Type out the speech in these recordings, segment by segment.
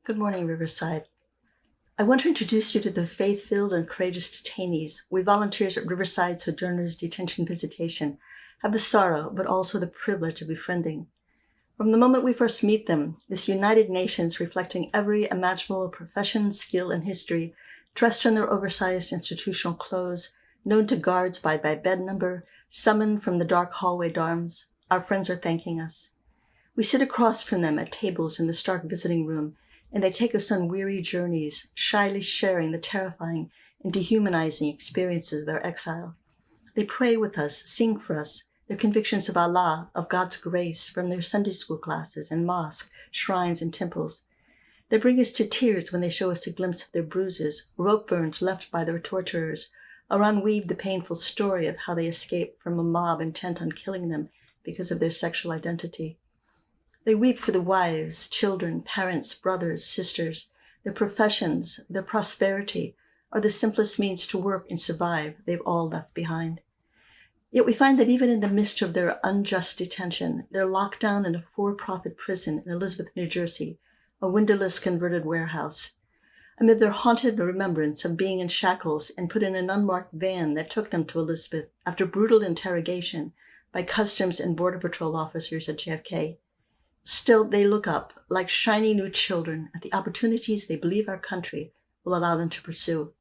Good morning, Riverside. I want to introduce you to the faith-filled and courageous detainees. We volunteers at Riverside Sojourners Detention Visitation have the sorrow, but also the privilege of befriending. From the moment we first meet them, this United Nations reflecting every imaginable profession, skill, and history, dressed in their oversized institutional clothes, known to guards by bed number, summoned from the dark hallway dorms, our friends are thanking us. We sit across from them at tables in the stark visiting room, and they take us on weary journeys, shyly sharing the terrifying and dehumanizing experiences of their exile. They pray with us, sing for us, their convictions of Allah, of God's grace from their Sunday school classes and mosques, shrines, and temples. They bring us to tears when they show us a glimpse of their bruises, rope burns left by their torturers, or unweave the painful story of how they escaped from a mob intent on killing them because of their sexual identity. They weep for the wives, children, parents, brothers, sisters, their professions, their prosperity, or the simplest means to work and survive they've all left behind. Yet we find that even in the midst of their unjust detention, they're locked down in a for-profit prison in Elizabeth, New Jersey, a windowless converted warehouse. Amid their haunted remembrance of being in shackles and put in an unmarked van that took them to Elizabeth after brutal interrogation by Customs and Border Patrol officers at JFK, still they look up like shiny new children at the opportunities they believe our country will allow them to pursue.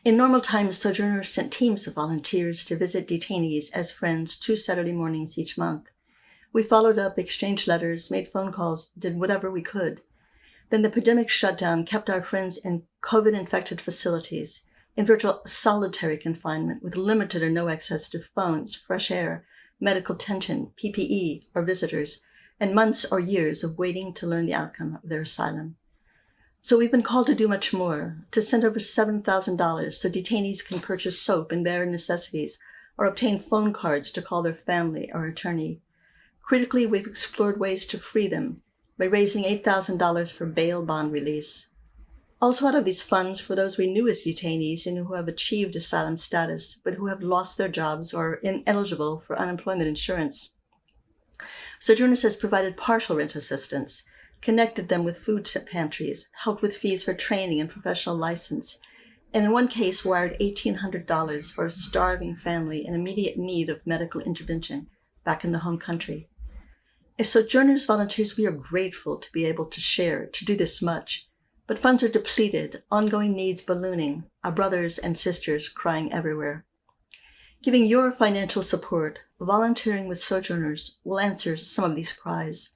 In normal times, Sojourners sent teams of volunteers to visit detainees as friends 2 Saturday mornings each month. We followed up, exchanged letters, made phone calls, did whatever we could. Then the pandemic shutdown kept our friends in COVID-infected facilities, in virtual solitary confinement with limited or no access to phones, fresh air, medical attention, PPE, or visitors, and months or years of waiting to learn the outcome of their asylum. So we've been called to do much more, to send over $7,000 so detainees can purchase soap and bare necessities, or obtain phone cards to call their family or attorney. Critically, we've explored ways to free them by raising $8,000 for bail bond release. Also out of these funds, for those we knew as detainees and who have achieved asylum status, but who have lost their jobs or are ineligible for unemployment insurance, Sojourners has provided partial rent assistance, connected them with food pantries, helped with fees for training and professional license, and in one case wired $1,800 for a starving family in immediate need of medical intervention back in the home country. As Sojourners volunteers, we are grateful to be able to share, to do this much, but funds are depleted, ongoing needs ballooning, our brothers and sisters crying everywhere. Giving your financial support, volunteering with Sojourners will answer some of these cries.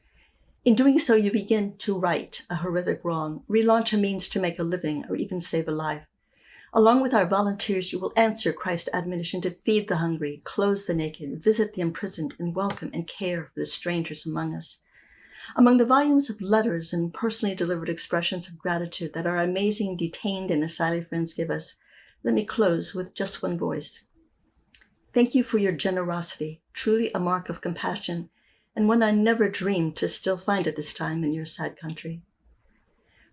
In doing so, you begin to right a horrific wrong, relaunch a means to make a living, or even save a life. Along with our volunteers, you will answer Christ's admonition to feed the hungry, clothe the naked, visit the imprisoned, and welcome and care for the strangers among us. Among the volumes of letters and personally delivered expressions of gratitude that our amazing detained and asylee friends give us, let me close with just one voice. Thank you for your generosity, truly a mark of compassion, and one I never dreamed to still find at this time in your sad country.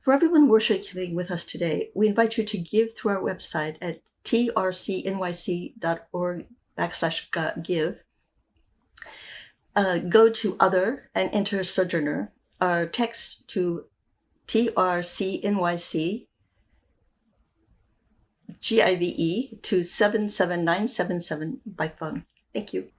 For everyone worshiping with us today, we invite you to give through our website at trcnyc.org/give. Go to Other and enter Sojourner, or text to TRCNYC GIVE to 77977 by phone. Thank you.